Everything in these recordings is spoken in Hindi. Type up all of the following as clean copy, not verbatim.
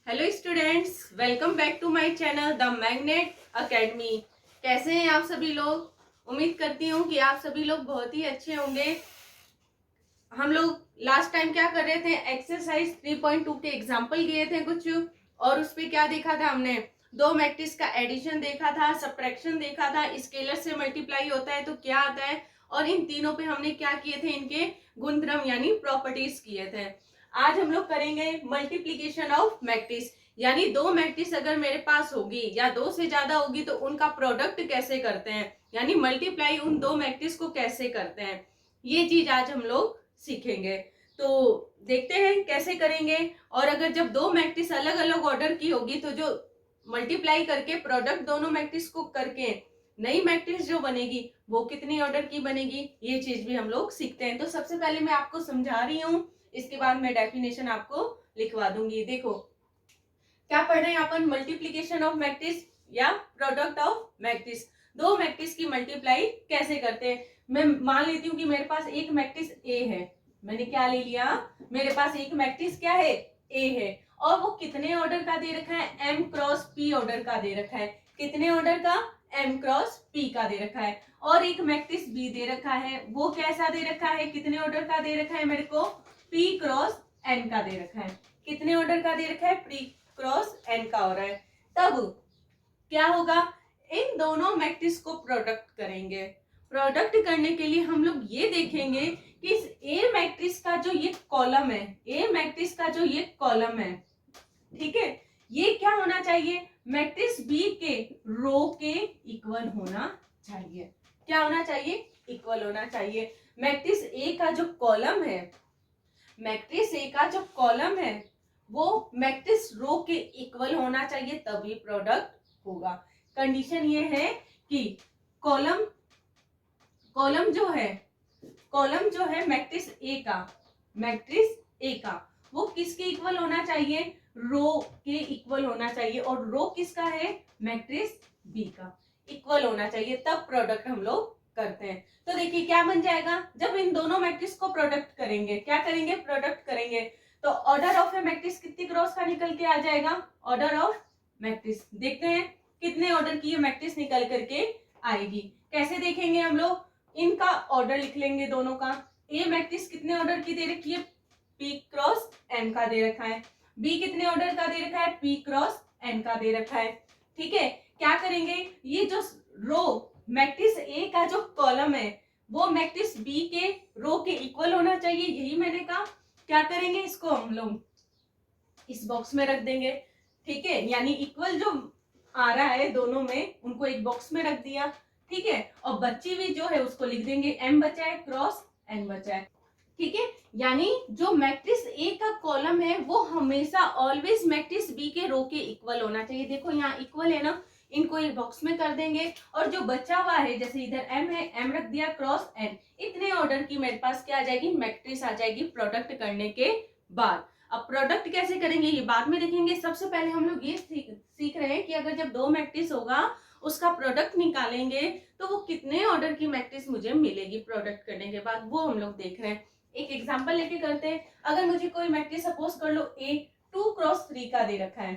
Hello students, welcome back to my channel the magnet academy. कैसे हैं आप सभी लोग? उम्मीद करती हूँ कि आप सभी लोग बहुत ही अच्छे होंगे। हम लोग लास्ट टाइम क्या कर रहे थे, एक्सरसाइज 3.2 के एग्जाम्पल दिए थे कुछ, और उस पर क्या देखा था हमने? दो मैट्रिक्स का एडिशन देखा था, सब्ट्रैक्शन देखा था, स्केलर से मल्टीप्लाई होता है तो क्या आता है, और इन तीनों पे हमने क्या किए थे, इनके गुणधर्म यानी प्रॉपर्टीज किए थे। आज हम लोग करेंगे मल्टीप्लीकेशन ऑफ मैट्रिक्स, यानी दो मैट्रिक्स अगर मेरे पास होगी या दो से ज्यादा होगी तो उनका प्रोडक्ट कैसे करते हैं, यानी मल्टीप्लाई उन दो मैट्रिक्स को कैसे करते हैं, ये चीज आज हम लोग सीखेंगे। तो देखते हैं कैसे करेंगे। और अगर जब दो मैट्रिक्स अलग अलग ऑर्डर की होगी तो जो मल्टीप्लाई करके प्रोडक्ट दोनों मैट्रिक्स को करके नई मैट्रिक्स जो बनेगी वो कितनी ऑर्डर की बनेगी, ये चीज भी हम लोग सीखते हैं। तो सबसे पहले मैं आपको समझा रही हूँ, इसके बाद मैं डेफिनेशन आपको लिखवा दूंगी। देखो क्या पढ़ रहे हैं अपन, मल्टीप्लीकेशन ऑफ मैट्रिक्स या प्रोडक्ट ऑफ मैट्रिक्स। दो मैट्रिक्स की मल्टीप्लाई कैसे करते हैं। मैं मान लेती हूँ कि मेरे पास एक मैट्रिक्स ए है। मैंने क्या ले लिया, मेरे पास एक मैट्रिक्स क्या है, ए है, और वो कितने ऑर्डर का दे रखा है, एम क्रॉस पी ऑर्डर का दे रखा है। कितने ऑर्डर का, एम क्रॉस पी का दे रखा है। और एक मैट्रिक्स बी दे रखा है, वो कैसा दे रखा है, कितने ऑर्डर का दे रखा है मेरे को, पी क्रॉस एन का दे रखा है। कितने ऑर्डर का दे रखा है, पी क्रॉस एन का हो रहा है। तब क्या होगा, इन दोनों मैट्रिक्स को प्रोडक्ट करेंगे। प्रोडक्ट करने के लिए हम लोग ये देखेंगे कि इस ए मैट्रिक्स का जो ये कॉलम है, ए मैट्रिक्स का जो ये कॉलम है, ठीक है, ये क्या होना चाहिए, मैट्रिक्स बी के रो के इक्वल होना चाहिए। क्या होना चाहिए, इक्वल होना चाहिए। मैट्रिक्स ए का जो कॉलम है, मैट्रिक्स ए का जो कॉलम है वो मैट्रिक्स रो के इक्वल होना चाहिए, तभी प्रोडक्ट होगा। कंडीशन ये है कि कॉलम कॉलम जो है कॉलम जो है मैट्रिक्स ए का वो किसके इक्वल होना चाहिए, रो के इक्वल होना चाहिए। और रो किसका है, मैट्रिक्स बी का इक्वल होना चाहिए, तब प्रोडक्ट हम लोग करते हैं। तो देखिए क्या बन जाएगा, जब इन दोनों मैट्रिक्स को प्रोडक्ट करेंगे, क्या करेंगे, प्रोडक्ट करेंगे, तो ऑर्डर ऑफ ए मैट्रिक्स कितनी क्रॉस का निकल के आ जाएगा, ऑर्डर ऑफ मैट्रिक्स। देखते हैं कितने ऑर्डर की ये मैट्रिक्स निकल करके आएगी। कैसे देखेंगे हम लोग, इनका ऑर्डर लिख लेंगे दोनों का। ए मैट्रिक्स कितने ऑर्डर की दे रखी है, पी क्रॉस एन का दे रखा है। बी कितने ऑर्डर का दे रखा है, पी क्रॉस एन का दे रखा है। ठीक है, क्या करेंगे, ये जो रो मैट्रिक्स ए का जो कॉलम है वो मैट्रिक्स बी के रो के इक्वल होना चाहिए, यही मैंने कहा। क्या करेंगे, इसको हम लोग इस बॉक्स में रख देंगे। ठीक है, यानी इक्वल जो आ रहा है दोनों में, उनको एक बॉक्स में रख दिया। ठीक है, और बच्ची भी जो है उसको लिख देंगे, एम बचा है क्रॉस एन बचा है। ठीक है, यानी जो मैट्रिक्स ए का कॉलम है वो हमेशा ऑलवेज मैट्रिक्स बी के रो के इक्वल होना चाहिए। देखो यहाँ इक्वल है ना, इनको एक बॉक्स में कर देंगे। और जो बचा हुआ है, जैसे इधर एम है, एम रख दिया क्रॉस एन, इतने ऑर्डर की मेरे पास क्या आ जाएगी, मैट्रिक्स आ जाएगी प्रोडक्ट करने के बाद। अब प्रोडक्ट कैसे करेंगे ये बाद में देखेंगे। सबसे पहले हम लोग ये सीख रहे हैं कि अगर जब दो मैट्रिक्स होगा उसका प्रोडक्ट निकालेंगे तो वो कितने ऑर्डर की मैट्रिक्स मुझे मिलेगी प्रोडक्ट करने के बाद, वो हम लोग देख रहे हैं। एक एग्जांपल लेके करते हैं। अगर मुझे कोई मैट्रिक्स सपोज कर लो ए 2 क्रॉस 3 का दे रखा है,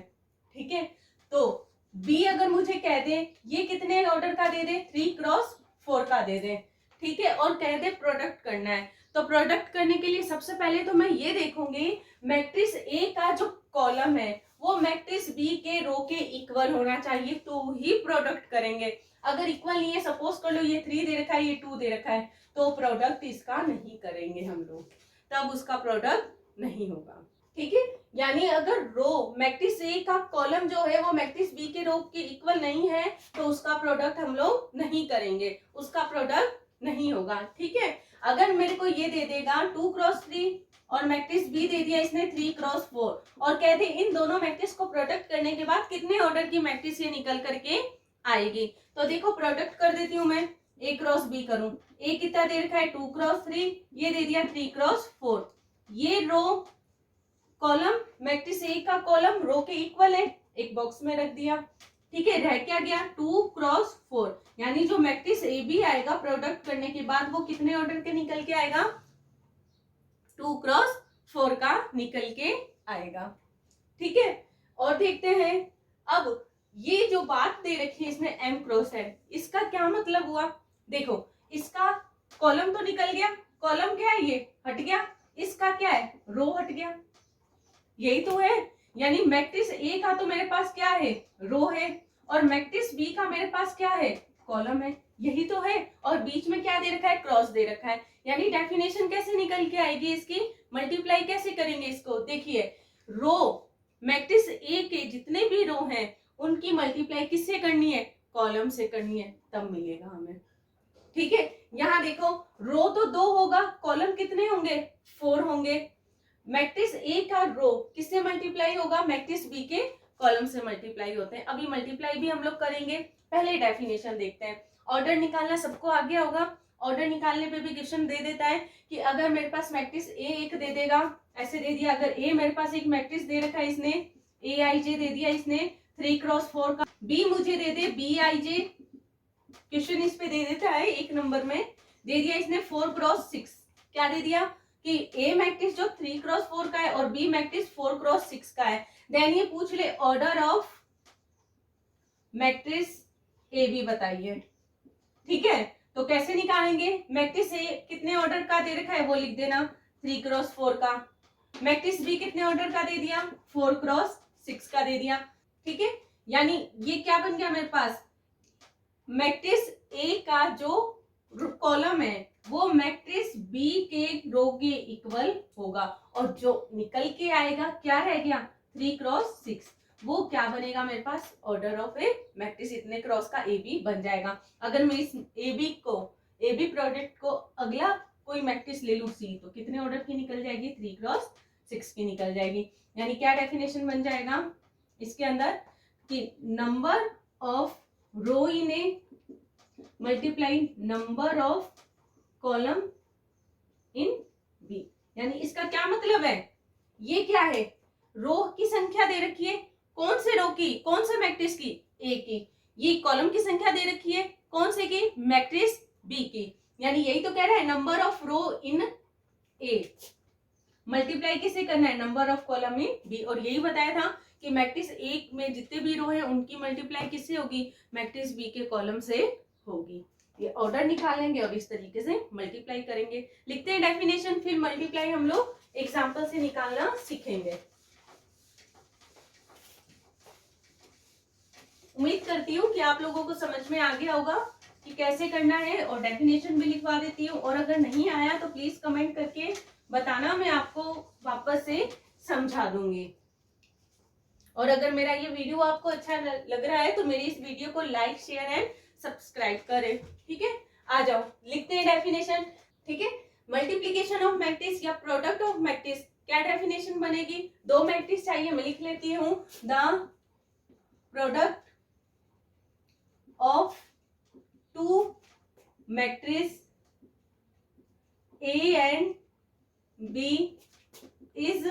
ठीक है, तो बी अगर मुझे कह दे ये कितने ऑर्डर का दे दे, 3 क्रॉस 4 का दे दे, ठीक है, और कह दे प्रोडक्ट करना है, तो प्रोडक्ट करने के लिए सबसे पहले तो मैं ये देखूंगी मैट्रिक्स ए का जो कॉलम है वो मैट्रिक्स बी के रो के इक्वल होना चाहिए, तो ही प्रोडक्ट करेंगे। अगर इक्वल नहीं है, सपोज कर लो ये 3 दे रखा है, ये 2 दे रखा है, तो प्रोडक्ट इसका नहीं करेंगे हम लोग, तब उसका प्रोडक्ट नहीं होगा। ठीक है, यानी अगर रो मैट्रिक्स ए का कॉलम जो है वो मैट्रिक्स बी के रो के इक्वल नहीं है तो उसका प्रोडक्ट हम लोग नहीं करेंगे, उसका प्रोडक्ट नहीं होगा। ठीक है, अगर मेरे को ये दे देगा 2 क्रॉस 3 और मैट्रिक्स बी दे दिया इसने 3 क्रॉस 4, और कहते इन दोनों मैट्रिक्स को प्रोडक्ट करने के बाद कितने ऑर्डर की मैट्रिक्स ये निकल करके आएगी, तो देखो प्रोडक्ट कर देती हूँ मैं। ए क्रॉस बी करूं, ए कितना दे रखा है 2 क्रॉस 3, ये दे दिया 3 क्रॉस 4, ये रो कॉलम मैट्रिक्स ए का कॉलम रो के इक्वल है, एक बॉक्स में रख दिया। ठीक है, रह क्या गया 2 क्रॉस 4, यानी जो मैट्रिक्स ए बी आएगा प्रोडक्ट करने के बाद वो कितने ऑर्डर के निकल के आएगा, 2 क्रॉस 4 का निकल के आएगा। ठीक है, और देखते हैं। अब ये जो बात दे रखी है इसमें m क्रॉस n, इसका क्या मतलब हुआ? देखो इसका कॉलम तो निकल गया, कॉलम क्या है, ये हट गया, इसका क्या है, रो हट गया, यही तो है। यानी मैट्रिक्स ए का तो मेरे पास क्या है, रो है, और मैट्रिक्स बी का मेरे पास क्या है, कॉलम है, यही तो है। और बीच में क्या दे रखा है, क्रॉस दे रखा है। यानी डेफिनेशन कैसे निकल के आएगी इसकी, मल्टीप्लाई कैसे करेंगे इसको? देखिए रो, मैट्रिक्स ए के जितने भी रो हैं उनकी मल्टीप्लाई किससे करनी है, कॉलम से करनी है, तब मिलेगा हमें। ठीक है, यहाँ देखो रो तो 2 होगा, कॉलम कितने होंगे, 4 होंगे। मैट्रिक्स ए का रो किससे मल्टीप्लाई होगा, मैट्रिक्स बी के कॉलम से मल्टीप्लाई होते हैं। अभी मल्टीप्लाई भी हम लोग करेंगे, पहले डेफिनेशन देखते हैं। ऑर्डर निकालना सबको आ गया होगा, ऑर्डर निकालने पे भी क्वेश्चन दे देता है कि अगर मेरे पास मैट्रिक्स ए एक दे देगा, ऐसे दे दिया, अगर ए मेरे पास एक मैट्रिक्स दे रखा है इसने, ए आई जे दे दिया इसने 3 क्रॉस 4 का, बी मुझे दे दे बी आई जे, क्वेश्चन इस पे दे देता है 1 नंबर में, दे दिया इसने 4 क्रॉस 6, क्या दे दिया कि ए मैट्रिक्स जो 3 क्रॉस 4 का है और बी मैट्रिक्स 4 क्रॉस 6 का है। देन ये पूछ ले order of matrix A B बताइए। ठीक है, तो कैसे निकालेंगे, मैट्रिक्स ए कितने ऑर्डर का दे रखा है वो लिख देना, 3 क्रॉस 4 का, मैट्रिक्स बी कितने ऑर्डर का दे दिया, 4 क्रॉस 6 का दे दिया। ठीक है, यानी ये क्या बन गया मेरे पास, मैट्रिक्स ए का जो कॉलम है वो मैट्रिक्स बी के रो के इक्वल होगा, और जो निकल के आएगा क्या रह गया, 3 क्रॉस 6, वो क्या बनेगा मेरे पास, ऑर्डर ऑफ ए मैट्रिक्स इतने क्रॉस का ए बी बन जाएगा। अगर मैं इस ए बी प्रोडक्ट को अगला कोई मैट्रिक्स ले लूं सी, तो कितने ऑर्डर की निकल जाएगी, 3 क्रॉस 6 की निकल जाएगी। यानी क्या डेफिनेशन बन जाएगा इसके अंदर कि number of row in A multiply number of column in B. यानी इसका क्या मतलब है, ये क्या है, रो की संख्या दे रखी है, कौन से रो की, कौन से मैट्रिक्स की, ए की, ये कॉलम की संख्या दे रखी है कौन से की, मैट्रिक्स बी की। यानी यही तो कह रहा है number of row in A multiply किसे करना है, number of column in B. और यही बताया था कि मैट्रिक्स ए में जितने भी रो है उनकी मल्टीप्लाई किससे होगी, मैट्रिक्स बी के कॉलम से होगी। ये ऑर्डर निकालेंगे और इस तरीके से मल्टीप्लाई करेंगे। लिखते हैं डेफिनेशन, फिर मल्टीप्लाई हम लोग एग्जांपल से निकालना सीखेंगे। उम्मीद करती हूँ कि आप लोगों को समझ में आ गया होगा कि कैसे करना है, और डेफिनेशन भी लिखवा देती हूँ, और अगर नहीं आया तो प्लीज कमेंट करके बताना, मैं आपको वापस से समझा दूंगी। और अगर मेरा ये वीडियो आपको अच्छा लग रहा है तो मेरी इस वीडियो को लाइक शेयर एंड सब्सक्राइब करें। ठीक है, आ जाओ लिखते हैं डेफिनेशन। ठीक है, मल्टीप्लीकेशन ऑफ मैट्रिक्स या प्रोडक्ट ऑफ मैट्रिक्स, क्या डेफिनेशन बनेगी, 2 मैट्रिक्स चाहिए, मैं लिख लेती हूँ, the product of 2 matrix A and B is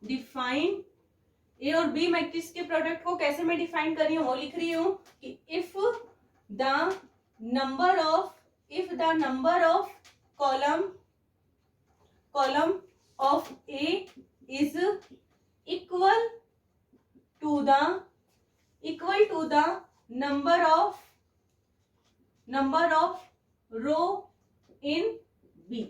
defined. A और बी मैट्रिक्स के प्रोडक्ट को कैसे मैं डिफाइन कर रही हूँ, वो लिख रही हूँ कि if the number of column of A is equal to the number of row in B.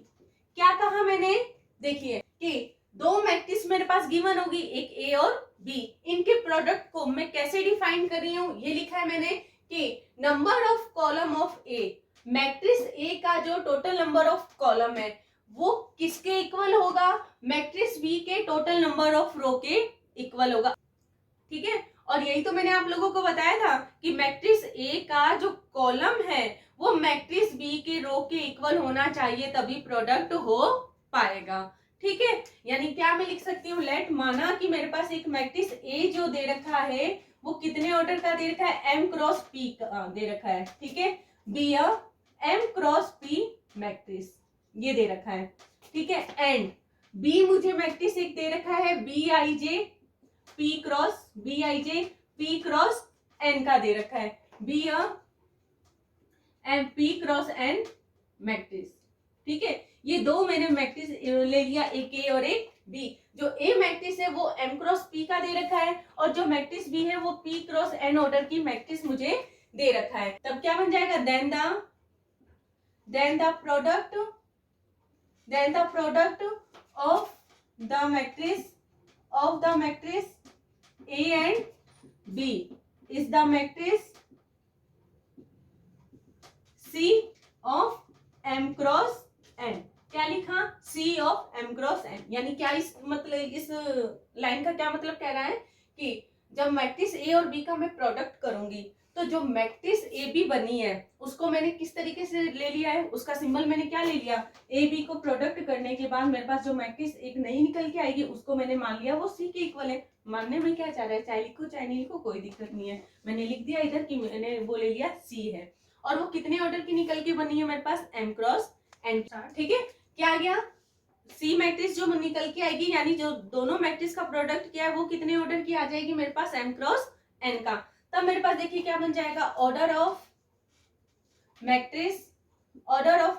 क्या कहा मैंने, देखिए कि 2 मैट्रिक्स मेरे पास गिवन होगी, एक ए और बी, इनके प्रोडक्ट को मैं कैसे डिफाइन कर रही हूँ, ये लिखा है मैंने कि number of column of A, matrix A का जो टोटल नंबर ऑफ कॉलम है वो किसके इक्वल होगा, मैट्रिक्स बी के टोटल नंबर ऑफ रो के इक्वल होगा। ठीक है, और यही तो मैंने आप लोगों को बताया था कि मैट्रिक्स ए का जो कॉलम है वो मैट्रिक्स बी के रो के इक्वल होना चाहिए, तभी प्रोडक्ट हो पाएगा। ठीक है, यानी क्या मैं लिख सकती हूँ, लेट, माना कि मेरे पास एक मैट्रिक्स ए जो दे रखा है वो कितने ऑर्डर का दे रखा है, m क्रॉस p का दे रखा है। ठीक है, B m cross p matrix ये दे रखा है। ठीक है, एंड बी मुझे मैट्रिक्स एक दे रखा है B I J p cross n का दे रखा है, B M p cross n matrix. ठीक है, ये 2 मैंने मैट्रिक्स ले लिया, एक ए और एक बी। जो ए मैट्रिक्स है वो m क्रॉस p का दे रखा है और जो मैट्रिक्स बी है वो p क्रॉस n ऑर्डर की मैट्रिक्स मुझे दे रखा है। तब क्या बन जाएगा, then the product of the matrix A and B is the matrix C of M cross N। क्या लिखा, C of M cross N। यानी क्या इस लाइन का क्या मतलब कह रहा है कि जब मैट्रिक्स A और B का मैं प्रोडक्ट करूंगी तो जो मैट्रिक्स ए बी बनी है उसको मैंने किस तरीके से ले लिया है, उसका सिंबल मैंने क्या ले लिया, ए बी को प्रोडक्ट करने के बाद मेरे पास जो मैट्रिक्स एक नई निकल के आएगी उसको मैंने मान लिया वो सी के इक्वल है। मानने में क्या चाह रहा है, चाहे लिखो चाहे नहीं लिखो कोई दिक्कत नहीं है, मैंने लिख दिया इधर कि मैंने वो ले लिया सी है। और वो कितने ऑर्डर की निकल के बनी है मेरे पास, एम क्रॉस एन। ठीक है, क्या आ गया, सी मैट्रिक्स जो निकल के आएगी यानी जो दोनों मैट्रिक्स का प्रोडक्ट किया है वो कितने ऑर्डर की आ जाएगी मेरे पास, एम क्रॉस एन का। तब मेरे पास देखिए क्या बन जाएगा, order of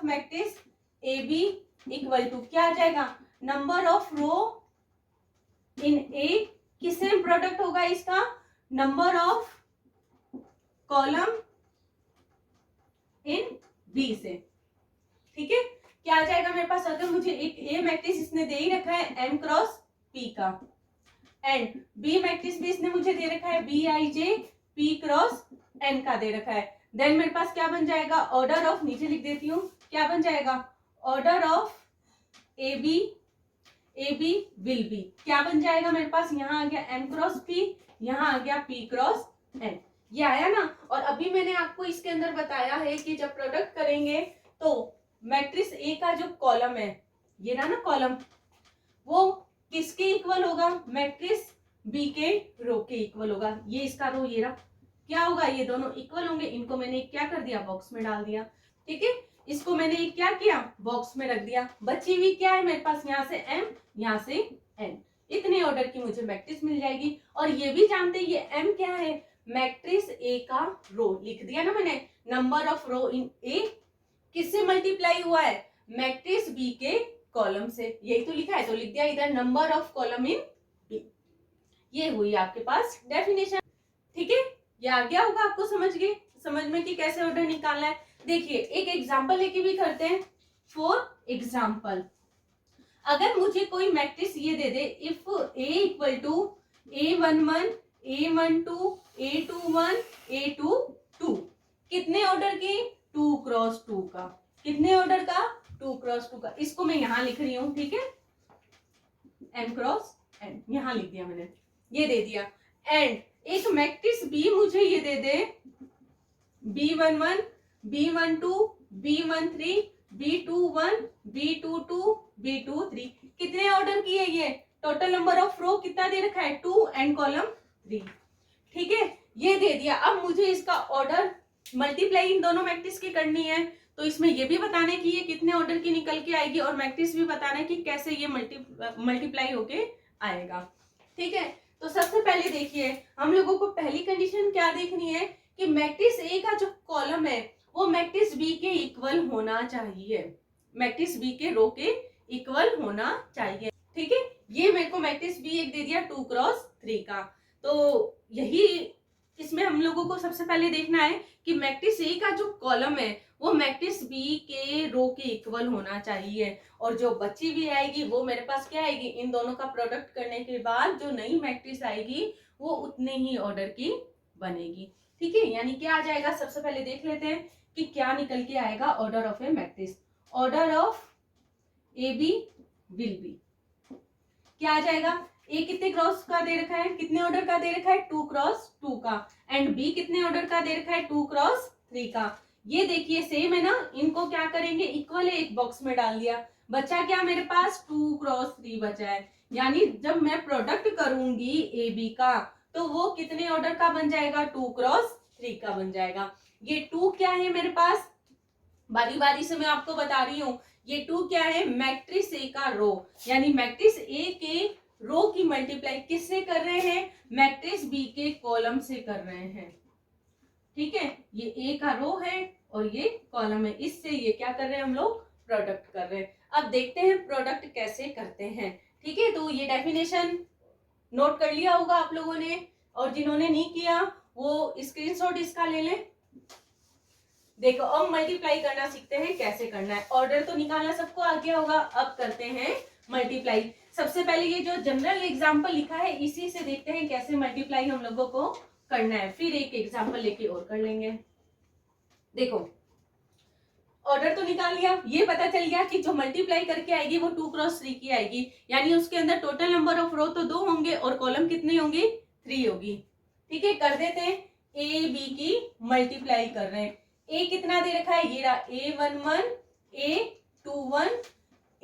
matrix A B equal to क्या आ जाएगा, नंबर ऑफ रो इन ए, किससे प्रोडक्ट होगा इसका, number of column in B से। ठीक है, क्या आ जाएगा मेरे पास, अगर मुझे एक ए मैट्रिक्स इसने दे ही रखा है एम क्रॉस पी का एंड बी मैट्रिक्स भी इसने मुझे दे रखा है B I J P cross N का दे रखा है, देन मेरे पास क्या बन जाएगा, ऑर्डर ऑफ, नीचे लिख देती हूँ क्या बन जाएगा, order of A B will be क्या बन जाएगा मेरे पास, यहाँ आ गया एम क्रॉस पी, यहाँ आ गया पी क्रॉस एन, ये आया ना। और अभी मैंने आपको इसके अंदर बताया है कि जब प्रोडक्ट करेंगे तो मैट्रिक्स ए का जो कॉलम है, ये रहा ना कॉलम, वो किसके इक्वल होगा, मैट्रिक्स बी के रो के इक्वल होगा। ये इसका रो ये रहा, क्या होगा, ये दोनों इक्वल होंगे, इनको मैंने क्या कर दिया, बॉक्स में डाल दिया। ठीक है, इसको मैंने क्या किया, बॉक्स में रख दिया। बची हुई क्या है मेरे पास, यहाँ से m यहाँ से n, इतने ऑर्डर की मुझे मैट्रिक्स मिल जाएगी। और ये भी जानते हैं ये m क्या है, मैट्रिक्स ए का रो, लिख दिया ना मैंने, नंबर ऑफ रो इन ए किससे मल्टीप्लाई हुआ है, मैट्रिक्स बी के कॉलम से, यही तो लिखा है तो लिख दिया इधर number of column in B. ये हुई आपके पास डेफिनेशन। ठीक है, ये आ गया होगा आपको समझ में कि कैसे ऑर्डर निकालना है। देखिए एक एग्जांपल लेके भी करते हैं। फॉर एग्जांपल, अगर मुझे कोई मैट्रिक्स ये दे दे, if A equal to A11 A12 A21 A22, कितने ऑर्डर के, 2 क्रॉस 2 का, कितने ऑर्डर का, 2 क्रॉस 2 का, इसको मैं यहां लिख रही हूं। ठीक है, m क्रॉस n यहां लिख दिया मैंने, ये दे दिया। एंड एक मैट्रिक्स बी मुझे ये दे दे, B11 B12 B13 B21 B22 B23, कितने ऑर्डर की है ये, टोटल नंबर ऑफ रो कितना दे रखा है, 2 एंड कॉलम 3। ठीक है, ये दे दिया। अब मुझे इसका ऑर्डर मल्टीप्लाई इन दोनों मैट्रिक्स की करनी है, तो इसमें ये भी बताना है कि ये कितने ऑर्डर की निकल के आएगी और मैट्रिक्स भी बताना है कि कैसे ये मल्टीप्लाई होके आएगा। ठीक है, तो सबसे पहले देखिए हम लोगों को पहली कंडीशन क्या देखनी है कि मैट्रिक्स ए का जो कॉलम है वो मैट्रिक्स बी के इक्वल होना चाहिए, मैट्रिक्स बी के रो के इक्वल होना चाहिए। ठीक है, ये मेरे को मैट्रिक्स बी एक दे दिया 2 क्रॉस 3 का, तो यही इसमें हम लोगों को सबसे पहले देखना है कि मैट्रिक्स ए का जो कॉलम है वो मैट्रिक्स बी के रो के इक्वल होना चाहिए, और जो बची भी आएगी वो मेरे पास क्या आएगी, इन दोनों का प्रोडक्ट करने के बाद जो नई मैट्रिक्स आएगी वो उतने ही ऑर्डर की बनेगी। ठीक है, यानी क्या आ जाएगा, सबसे पहले देख लेते हैं कि क्या निकल के आएगा, order of A matrix, order of A B will be क्या आ जाएगा, ए कितने क्रॉस का दे रखा है, कितने ऑर्डर का दे रखा है, 2 क्रॉस 2 का, एंड बी कितने ऑर्डर का दे रखा है, 2 क्रॉस 3 का। ये देखिए सेम है ना, इनको क्या करेंगे, इक्वल है, एक बॉक्स में डाल दिया, बचा क्या मेरे पास, 2 क्रॉस 3 बचा है। यानी जब मैं प्रोडक्ट करूंगी ए बी का तो वो कितने ऑर्डर का बन जाएगा, 2 क्रॉस 3 का बन जाएगा। ये 2 क्या है मेरे पास, बारी बारी से मैं आपको बता रही हूँ, ये 2 क्या है, मैट्रिक्स ए का रो, यानी मैट्रिक्स ए के रो की मल्टीप्लाई किससे कर रहे हैं, मैट्रिक्स बी के कॉलम से कर रहे हैं। ठीक है, ये ए का रो है और ये कॉलम है, इससे ये क्या कर रहे हैं हम लोग, प्रोडक्ट कर रहे हैं। अब देखते हैं प्रोडक्ट कैसे करते हैं। ठीक है, तो ये डेफिनेशन नोट कर लिया होगा आप लोगों ने, और जिन्होंने नहीं किया वो स्क्रीनशॉट इसका ले लें। देखो अब मल्टीप्लाई करना सीखते हैं, कैसे करना है। ऑर्डर तो निकालना सबको आ गया होगा, अब करते हैं मल्टीप्लाई। सबसे पहले ये जो जनरल एग्जांपल लिखा है इसी से देखते हैं कैसे मल्टीप्लाई हम लोगों को करना है, फिर एक एग्जांपल लेके और कर लेंगे। देखो ऑर्डर तो निकाल लिया, ये पता चल गया कि जो मल्टीप्लाई करके आएगी वो 2 क्रॉस 3 की आएगी, यानी उसके अंदर टोटल नंबर ऑफ रो तो 2 होंगे और कॉलम कितने होंगे, 3 होगी। ठीक है, कर देते हैं। ए बी की मल्टीप्लाई कर रहे हैं। ए कितना दे रखा है, ये रहा A11 A21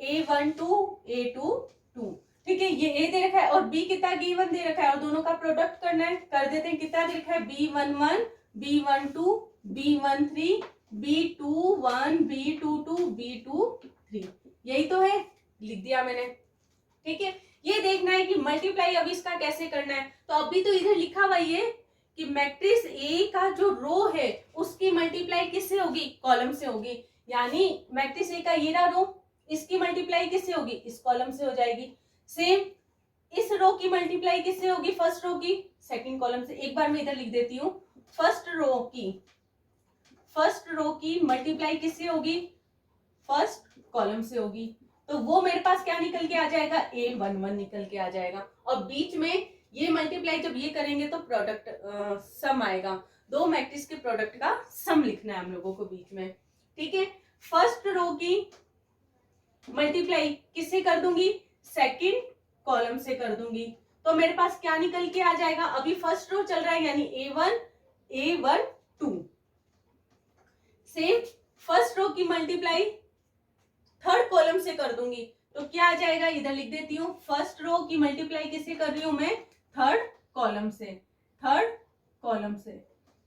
A12 A22। ठीक है, ये ए दे रखा है और बी कितना गिवन दे रखा है और दोनों का प्रोडक्ट करना है। कर देते हैं, कितना दे रखा है B11 B12 B13 B21 B22 B23, यही तो है, लिख दिया मैंने। ठीक है, ये देखना है कि मल्टीप्लाई अब इसका कैसे करना है। तो अभी तो इधर लिखा हुआ ये कि मैट्रिक्स ए का जो रो है उसकी मल्टीप्लाई किससे होगी, कॉलम से होगी। यानी मैट्रिक्स ए का ये रहा रो, इसकी मल्टीप्लाई किससे होगी, इस कॉलम से हो जाएगी। सेम इस रो की मल्टीप्लाई किससे होगी, फर्स्ट रो की सेकंड कॉलम से। एक बार मैं इधर लिख देती हूँ, फर्स्ट रो की मल्टीप्लाई किससे होगी, फर्स्ट कॉलम से होगी। तो वो मेरे पास क्या निकल के आ जाएगा, A11 निकल के आ जाएगा। और बीच में ये मल्टीप्लाई जब ये करेंगे तो प्रोडक्ट सम आएगा। दो मैट्रिक्स के प्रोडक्ट का सम लिखना है हम लोगों को बीच में। ठीक है, फर्स्ट रो की मल्टीप्लाई किससे कर दूंगी, सेकंड कॉलम से कर दूंगी। तो मेरे पास क्या निकल के आ जाएगा, अभी फर्स्ट रो चल रहा है यानी A1 A12। Same first row की मल्टीप्लाई थर्ड कॉलम से कर दूंगी तो क्या आ जाएगा, इधर लिख देती हूँ। फर्स्ट रो की मल्टीप्लाई किससे कर रही हूं मैं, थर्ड कॉलम से।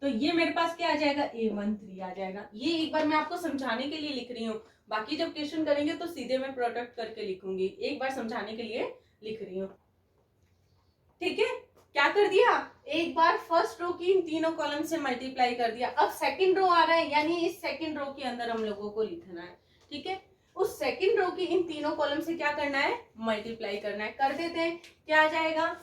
तो ये मेरे पास क्या आ जाएगा, A13 आ जाएगा। ये एक बार मैं आपको समझाने के लिए लिख रही हूँ, बाकी जब क्वेश्चन करेंगे तो सीधे मैं प्रोडक्ट करके लिखूंगी, एक बार समझाने के लिए लिख रही हूँ। ठीक है, क्या कर दिया, एक बार फर्स्ट रो की इन तीनों कॉलम से मल्टीप्लाई कर दिया। अब सेकंड रो आ रहा है, यानी इस सेकंड रो के अंदर हम लोगों को लिखना है। ठीक है, उस सेकंड रो की इन तीनों कॉलम से क्या करना है, मल्टीप्लाई करना है। कर देते हैं, क्या आ जाएगा,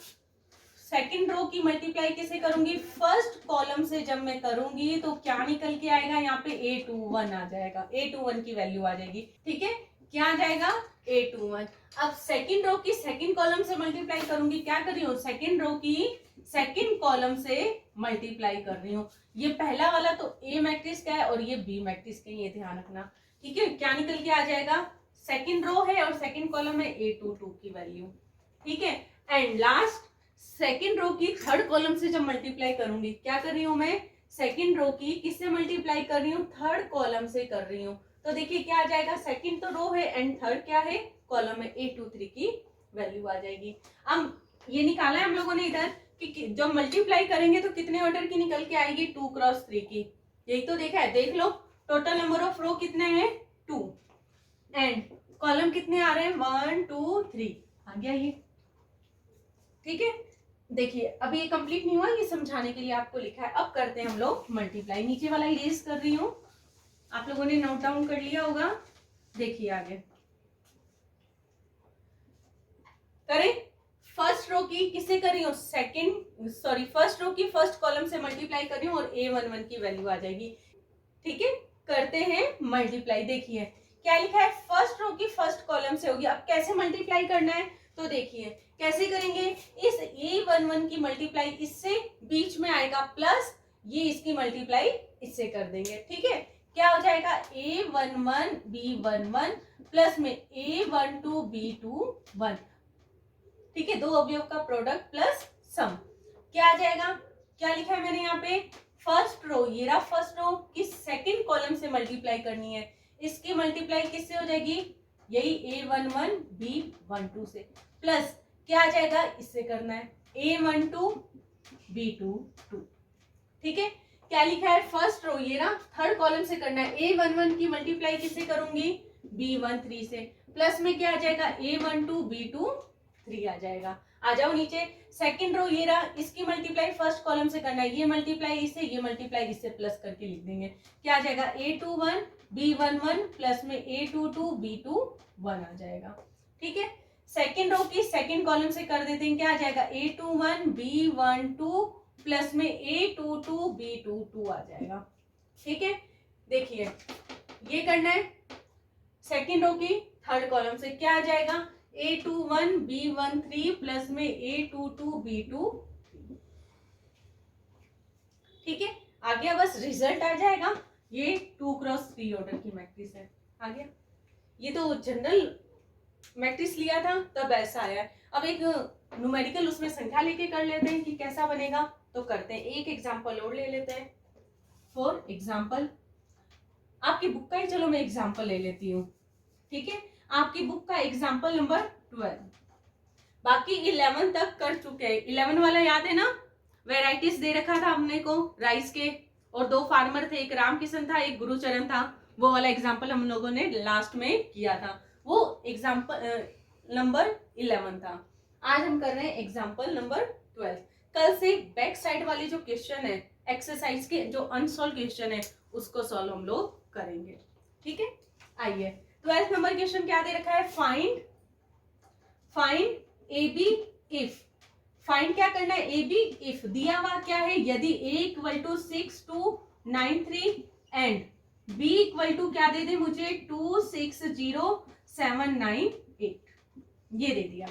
सेकंड रो की मल्टीप्लाई किसे करूंगी, फर्स्ट कॉलम से जब मैं करूंगी तो क्या निकल के आएगा, यहाँ पे A21 आ जाएगा, A21 की वैल्यू आ जाएगी। ठीक है, क्या आ जाएगा, A21। अब सेकंड रो की सेकंड कॉलम से मल्टीप्लाई करूंगी, क्या कर रही हूँ, सेकंड रो की सेकंड कॉलम से मल्टीप्लाई कर रही हूँ। ये पहला वाला तो A मैट्रिक्स का है और ये B मैट्रिक्स का, ये ध्यान रखना। ठीक है, क्या निकल के आ जाएगा, सेकंड रो है और सेकंड कॉलम है A22 की वैल्यू। ठीक है, एंड लास्ट सेकंड रो की थर्ड कॉलम से जब मल्टीप्लाई करूंगी, क्या कर रही हूं मैं, सेकंड रो की किससे मल्टीप्लाई कर रही हूँ, थर्ड कॉलम से कर रही हूँ। तो देखिए क्या आ जाएगा, सेकंड तो रो है एंड थर्ड क्या है, कॉलम है, A23 की वैल्यू आ जाएगी। अब ये निकाला है हम लोगों ने इधर कि जब मल्टीप्लाई करेंगे तो कितने ऑर्डर की निकल के आएगी, 2 क्रॉस 3 की। यही तो देखा है, देख लो टोटल नंबर ऑफ रो कितने हैं, 2 एंड कॉलम कितने आ रहे हैं, 1 2 3 आ गया ये। ठीक है, देखिए अभी ये कंप्लीट नहीं हुआ, ये समझाने के लिए आपको लिखा है। अब करते हैं हम लोग मल्टीप्लाई। नीचे वाला इरेज कर रही हूँ, आप लोगों ने नोट डाउन कर लिया होगा। देखिए आगे करें, फर्स्ट रो की किससे कर रही हूँ, फर्स्ट रो की फर्स्ट कॉलम से मल्टीप्लाई कर रही हूँ और A11 की वैल्यू आ जाएगी। ठीक है, करते हैं मल्टीप्लाई। देखिए क्या लिखा है, फर्स्ट रो की फर्स्ट कॉलम से होगी। अब कैसे मल्टीप्लाई करना है, तो देखिए कैसे करेंगे, इस A11 की मल्टीप्लाई इससे बीच में आएगा प्लस ये इसकी मल्टीप्लाई इससे कर देंगे। ठीक है, क्या हो जाएगा, A11 B11 प्लस में A12 B21। ठीक है, दो अवयव का प्रोडक्ट प्लस सम, क्या आ जाएगा, क्या लिखा है मैंने यहाँ पे, फर्स्ट रो, ये रहा फर्स्ट रो की सेकंड कॉलम से मल्टीप्लाई करनी है। इसकी मल्टीप्लाई किससे हो जाएगी, यही A11 B12 से, प्लस क्या आ जाएगा, इससे करना है A12 B22। ठीक है, क्या लिखा है, फर्स्ट रो, ये रहा थर्ड कॉलम से करना है। A11 की मल्टीप्लाई किससे करूंगी, B13 से, प्लस में क्या आ जाएगा, A12 B23 आ जाएगा। आ जाओ नीचे, सेकंड रो ये रहा, इसकी मल्टीप्लाई फर्स्ट कॉलम से करना है। ये मल्टीप्लाई इससे, ये मल्टीप्लाई इससे, प्लस करके लिख देंगे। क्या आ जाएगा, A21 B11 प्लस में A22 B21 आ जाएगा। ठीक है, सेकेंड रो की सेकेंड कॉलम से कर देते हैं, क्या आ जाएगा A21 B12 प्लस में A22 B22 आ जाएगा। ठीक है, देखिए ये करना है सेकेंड रो की थर्ड कॉलम से, क्या आ जाएगा A21 B13 प्लस में A22 B2। ठीक है, आ गया, बस रिजल्ट आ जाएगा। ये 2x3 ऑर्डर की मैट्रिक्स है, आ गया। ये तो जनरल मैट्रिक्स लिया था तब ऐसा आया है। अब एक न्यूमेरिकल उसमें संख्या लेके कर लेते हैं कि कैसा बनेगा, तो करते हैं। एक एग्जांपल और ले लेते हैं। फॉर एग्जांपल आपकी बुक का ही, चलो मैं एग्जांपल ले लेती हूँ। ठीक है, आपकी बुक का एग्जांपल नंबर 12, बाकी 11 तक कर चुके हैं। 11 वाला याद है ना, वेराइटीज दे रखा था हमने को राइस के, और 2 फार्मर थे, एक राम किशन था एक गुरुचरण था। वो वाला एग्जाम्पल हम लोगों ने लास्ट में किया था, वो एग्जाम्पल नंबर 11 था। आज हम कर रहे हैं एग्जाम्पल नंबर 12। कल से बैक साइड वाली जो क्वेश्चन है एक्सरसाइज के, जो अनसॉल्व क्वेश्चन है, उसको सॉल्व हम लोग करेंगे। ठीक है, आइए 12th नंबर क्वेश्चन क्या दे रखा है, find A B if. Find क्या करना है, ए बी इफ दिया हुआ क्या है, यदि a equal to 6293 and b equal to क्या दे दे मुझे 260798, ये दे दिया।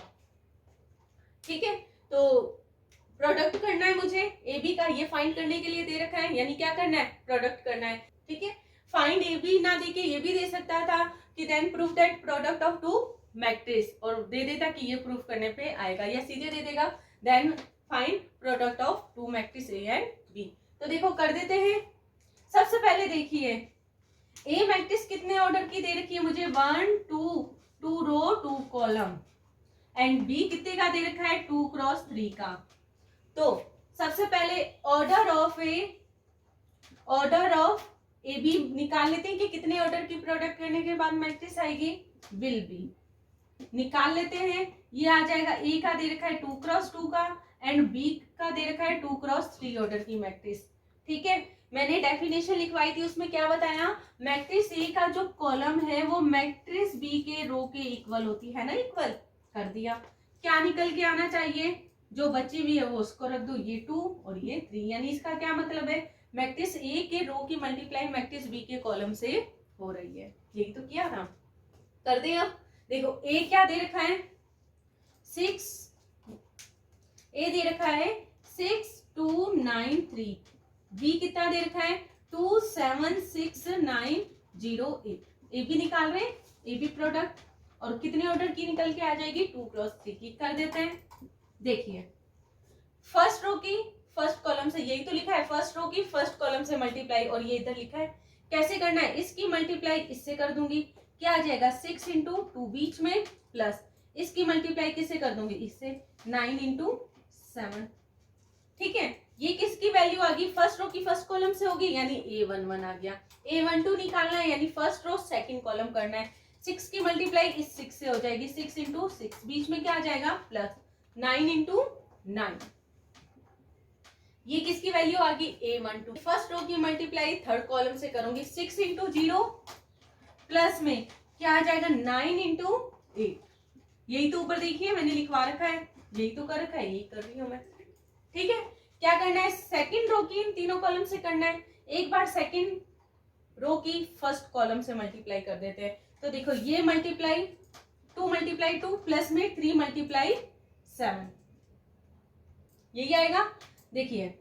ठीक है, तो प्रोडक्ट करना है मुझे ए बी का, ये फाइंड करने के लिए दे रखा है, यानी क्या करना है, प्रोडक्ट करना है। ठीक है, फाइंड ए बी ना देके ये भी दे सकता था कि then proof that product of two matrix, और दे देता कि ये प्रूफ करने पे आएगा, या सीधे दे देगा then find product of two matrix A and B. तो देखो कर देते हैं। सबसे पहले देखिए ए मैट्रिक्स कितने ऑर्डर की दे रखी है मुझे, 1 2 रो 2 कॉलम, एंड बी कितने का दे रखा है 2x3 का। तो सबसे पहले ऑर्डर ऑफ ए बी निकाल लेते हैं कि कितने ऑर्डर की प्रोडक्ट करने के बाद मैट्रिक्स आएगी, विल बी निकाल लेते हैं। ये आ जाएगा ए का दे रखा है 2x2 का, एंड बी का दे रखा है 2x3 ऑर्डर की मैट्रिक्स। ठीक है, मैंने डेफिनेशन लिखवाई थी, उसमें क्या बताया, मैट्रिक्स ए का जो कॉलम है वो मैट्रिक्स बी के रो के इक्वल होती है ना, इक्वल कर दिया। क्या निकल के आना चाहिए, जो बची हुई है वो उसको रख दो, ये 2 और ये 3, यानी इसका क्या मतलब है, मैट्रिक्स ए के रो की मल्टीप्लाई मैट्रिक्स बी के कॉलम से हो रही है। यही तो किया था, कर दे। अब देखो ए क्या दे रखा है 6, ए दे रखा है 6293, बी कितना दे रखा है 27698, ए बी निकाल रहे हैं, ए बी प्रोडक्ट, और कितने ऑर्डर की निकल के आ जाएगी 2x3 की, कर देते हैं। देखिए फर्स्ट रो की फर्स्ट कॉलम से, यही तो लिखा है फर्स्ट रो की फर्स्ट कॉलम से मल्टीप्लाई, और ये इधर लिखा है कैसे करना है, इसकी मल्टीप्लाई इससे कर दूंगी, क्या आ जाएगा 6 इंटू 2 बीच में, प्लस इसकी मल्टीप्लाई किससे कर दूंगी, इससे 9 इंटू 7। ठीक है, ये किसकी वैल्यू आ गई, फर्स्ट रो की फर्स्ट कॉलम से होगी, यानी A11 आ गया। A12 निकालना है, यानी फर्स्ट रो सेकंड कॉलम करना है, 6 की मल्टीप्लाई इस 6 से हो जाएगी, 6 इंटू 6 बीच में क्या आ जाएगा प्लस 9 इंटू 9, ये किसकी वैल्यू आ गई A12। फर्स्ट रो की मल्टीप्लाई थर्ड कॉलम से करूंगी, 6 इंटू 0 प्लस में क्या आ जाएगा 9 इंटू 8, यही तो ऊपर देखिए मैंने लिखवा रखा है, यही तो कर रखा है, यही कर रही हूं मैं। ठीक है, क्या करना है, सेकंड रो की इन तीनों कॉलम से करना है, एक बार सेकंड रो की फर्स्ट कॉलम से मल्टीप्लाई कर देते हैं। तो देखो ये मल्टीप्लाई 2 मल्टीप्लाई 2 प्लस में 3 मल्टीप्लाई 7, यही आएगा। देखिए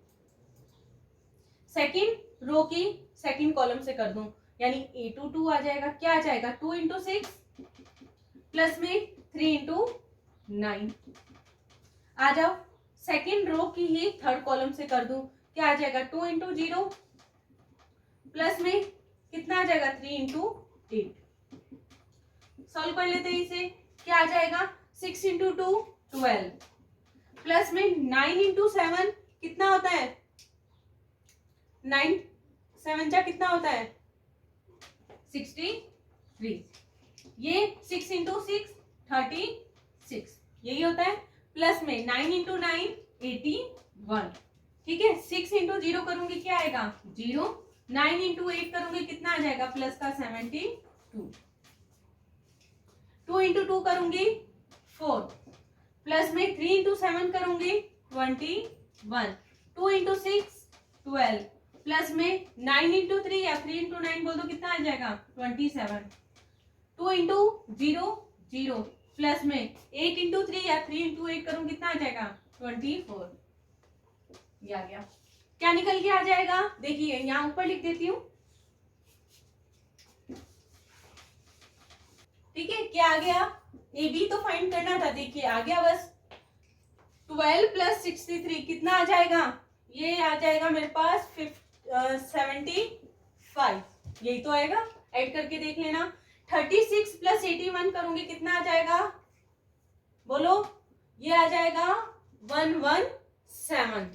सेकंड रो की सेकंड कॉलम से कर दूं, यानी A22 आ जाएगा, क्या आ जाएगा 2 इंटू 6 प्लस में 3 इंटू 9, आ जाओ सेकेंड रो की ही थर्ड कॉलम से कर दूं, क्या आ जाएगा 2 इंटू 0 प्लस में कितना आ जाएगा 3 इंटू 8, सॉल्व कर लेते हैं इसे, क्या आ जाएगा 6 इंटू 2 12 प्लस में 9 इंटू 7 कितना होता है, 9 7 जा कितना होता है 63, ये 6 इंटू 6 36, यही होता है, प्लस में 9 इंटू 9 81। ठीक है, 6 इंटू 0 करूंगी क्या आएगा 0, 9 इंटू 8 करूंगी कितना आ जाएगा प्लस का 72, 2 इंटू 2 करूंगी 4 प्लस में 3 इंटू 7 करूंगी 21, 2 इंटू 6 12 प्लस में 9 इंटू 3 या 3 इंटू 9 बोल दो कितना आ जाएगा 27, 2 इंटू 0 0 प्लस में 8 इंटू 3 या 3 इंटू 8 करूं कितना आ जाएगा 24, ये आ गया। क्या निकल के आ जाएगा देखिए यहां ऊपर लिख देती हूँ, ठीक है। क्या आ गया ए बी तो फाइंड करना था, देखिए आ गया बस। 12 प्लस 63 कितना आ जाएगा, ये आ जाएगा मेरे पास 75, यही तो आएगा, ऐड करके देख लेना। 36 प्लस 81 करूंगी कितना आ जाएगा बोलो, ये आ जाएगा 117,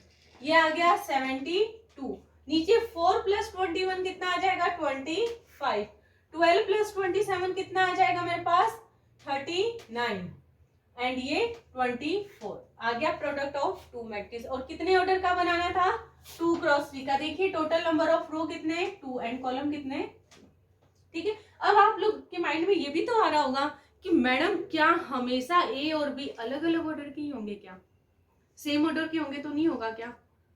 ये आ गया 72। नीचे 4 प्लस 21 कितना आ जाएगा 25, 12 प्लस 27 कितना आ जाएगा मेरे पास 39 एंड ये 24 आ गया प्रोडक्ट ऑफ टू मैट्रिक्स। और कितने ऑर्डर का बनाना था 2 क्रॉस 3 का। देखिए टोटल नंबर ऑफ रो कितने 2 एंड कॉलम कितने, ठीक है। अब आप लोग के माइंड में ये भी तो आ रहा होगा कि मैडम क्या हमेशा ए और बी अलग अलग ऑर्डर के ही होंगे क्या, सेम ऑर्डर के होंगे तो नहीं होगा क्या,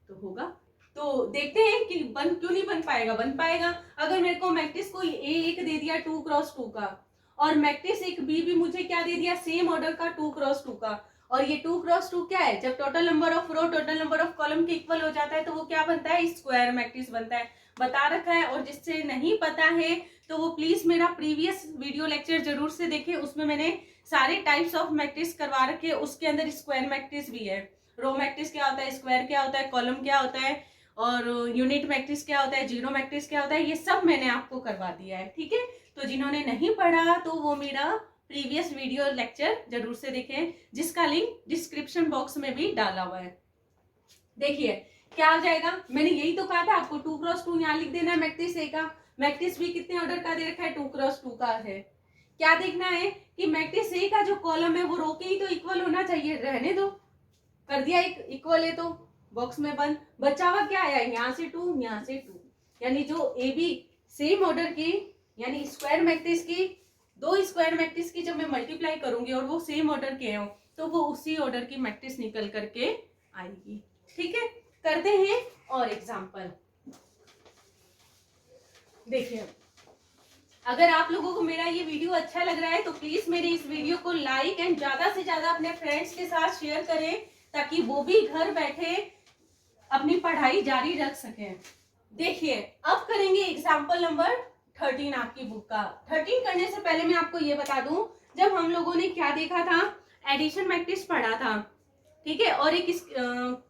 तो होगा। तो देखते हैं कि क्यों नहीं बन पाएगा, बन पाएगा। अगर मेरे को मैट्रिक्स को ए एक दे दिया 2 क्रॉस 2 का और मैट्रिक्स एक बी भी मुझे क्या दे दिया सेम ऑर्डर का 2 क्रॉस 2 का, और ये 2 क्रॉस 2 क्या है, जब total number of row total number of column के इक्वल हो जाता है तो वो क्या बनता है स्क्वायर मैट्रिक्स बनता है, बता रखा है। और जिससे नहीं पता है तो वो प्लीज मेरा प्रीवियस वीडियो लेक्चर जरूर से देखें, उसमें मैंने सारे टाइप्स ऑफ मैट्रिक्स करवा रखे, उसके अंदर स्क्वायर मैट्रिक्स भी है। रो मैट्रिक्स क्या होता है, स्क्वायर क्या होता है, कॉलम क्या होता है, और यूनिट मैट्रिक्स क्या होता है, जीरो मैट्रिक्स क्या होता है, ये सब मैंने आपको करवा दिया है, ठीक है। तो जिन्होंने नहीं पढ़ा तो वो मेरा प्रीवियस वीडियो लेक्चर जरूर से देखें, जिसका लिंक डिस्क्रिप्शन बॉक्स में भी डाला हुआ है। देखिए क्या आ जाएगा, मैंने यही तो कहा था आपको 2 क्रॉस 2 यहाँ लिख देना है मैट्रिक्स ए का, मैट्रिक्स बी कितने ऑर्डर का दे रखा है 2 क्रॉस 2 का है। क्या देखना है कि मैट्रिक्स ए का जो कॉलम है वो रो के ही तो इक्वल होना चाहिए, रहने दो, कर दिया इक्वल है तो बॉक्स में बंद, बचा हुआ क्या आया यहाँ से 2 यहाँ से 2, यानी जो ए बी सेम ऑर्डर की यानी स्क्वायर मैट्रिक्स की, 2 स्क्वायर मैट्रिक्स की जब मैं मल्टीप्लाई करूंगी और वो सेम ऑर्डर के हो तो वो उसी ऑर्डर की मैट्रिक्स निकल करके आएगी, ठीक है। करते हैं और एग्जांपल। देखिए अगर आप लोगों को मेरा ये वीडियो अच्छा लग रहा है तो प्लीज मेरे इस वीडियो को लाइक एंड ज्यादा से ज्यादा अपने फ्रेंड्स के साथ शेयर करें, ताकि वो भी घर बैठे अपनी पढ़ाई जारी रख सकें। देखिए अब करेंगे एग्जाम्पल नंबर 13 आपकी बुक का। 13 करने से पहले मैं आपको ये बता दूं, जब हम लोगों ने क्या देखा था, एडिशन मैट्रिक्स पढ़ा था, ठीक है, और एक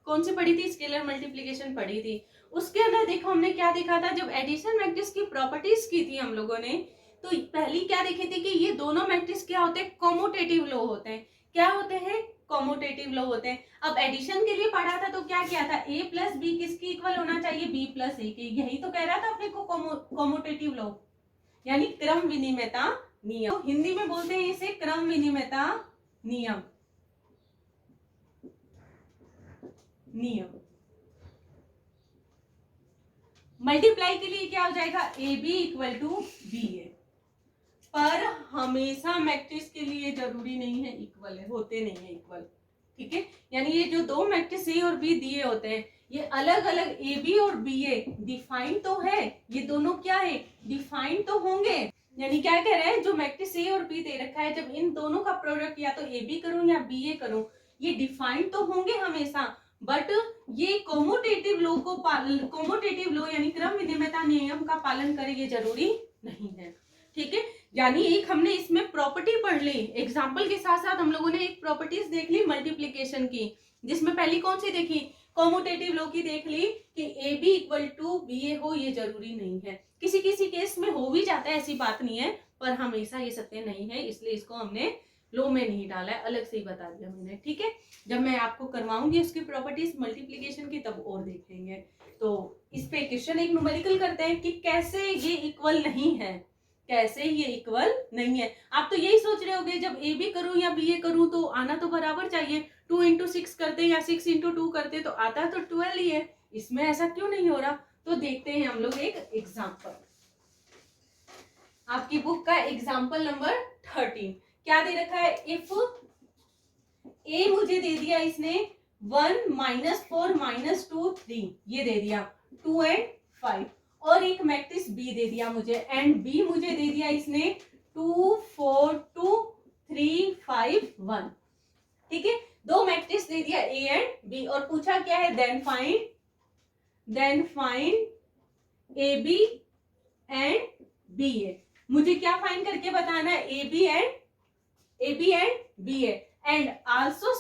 कौन सी पढ़ी थी, स्केलर मल्टीप्लिकेशन पढ़ी थी। उसके अंदर देखो हमने क्या देखा था, जब एडिशन मैट्रिक्स की प्रॉपर्टीज की थी हम लोगों ने, तो पहली क्या देखे थे कि ये दोनों मैट्रिक्स क्या होते हैं, कॉम्यूटेटिव लो होते हैं। क्या होते हैं, कॉम्यूटेटिव लो होते हैं। अब एडिशन के लिए पढ़ा था तो क्या किया था, ए प्लस बी किसकी इक्वल होना चाहिए, बी प्लस ए के, यही तो कह रहा था अपने को कॉम्यूटेटिव लो, यानी क्रम विनिमयता नियम, तो हिंदी में बोलते हैं इसे क्रम विनिमयता नियम। मल्टीप्लाई के लिए क्या हो जाएगा, A B equal to B A, पर हमेशा मैट्रिक्स के लिए जरूरी नहीं है इक्वल है, होते नहीं है इक्वल, ठीक है। यानी ये जो दो मैट्रिक्स ए और बी दिए होते हैं ये अलग अलग, ए बी और बी ए डिफाइन तो है, ये दोनों क्या है, डिफाइन तो होंगे। यानी क्या कह रहे हैं, जो मैट्रिक्स ए और बी दे रखा है, जब इन दोनों का प्रोडक्ट या तो ए बी करूं या बी ए करूं, ये डिफाइन तो होंगे हमेशा, बट ये कॉम्यूटेटिव लो को कॉम्यूटेटिव लो यानी क्रम विनिमयता नियम का पालन करे ये जरूरी नहीं है, ठीक है। यानी एक हमने इसमें प्रॉपर्टी पढ़ ली, एग्जाम्पल के साथ साथ हम लोगों ने एक प्रॉपर्टीज देख ली मल्टीप्लीकेशन की, जिसमें पहली कौन सी देखी, कॉम्यूटेटिव लो की देख ली कि A B equal to B A हो, ये जरूरी नहीं है, किसी किसी केस में हो भी जाता है, ऐसी बात नहीं है, पर हमेशा ये सत्य नहीं है, इसलिए इसको हमने लो में नहीं डाला है, अलग से ही बता दिया मैंने, ठीक है। जब मैं आपको करवाऊंगी उसकी प्रॉपर्टीज मल्टीप्लीकेशन की तब और देखेंगे। तो इस पे क्वेश्चन एक न्यूमेरिकल करते हैं कि कैसे ये इक्वल नहीं है, कैसे ये इक्वल नहीं है। आप तो यही सोच रहे होगे जब ए बी करूं या बी ए करूं तो आना तो बराबर चाहिए, 2 इंटू 6 करते या 6 इंटू 2 करते तो आता तो 12 ही है, इसमें ऐसा क्यों नहीं हो रहा। तो देखते हैं हम लोग एक एग्जाम्पल, आपकी बुक का एग्जाम्पल नंबर 13 क्या दे रखा है, इफ ए मुझे दे दिया इसने 1 -4 -2 3, ये दे दिया 2 एंड 5, और एक मैट्रिक्स बी दे दिया मुझे, एंड बी मुझे दे दिया इसने 2 4 2 3 5 1। ठीक है, दो मैट्रिक्स दे दिया ए एंड बी, और पूछा क्या है, then find A B and B A. मुझे क्या फाइंड करके बताना है, A B and B A, and also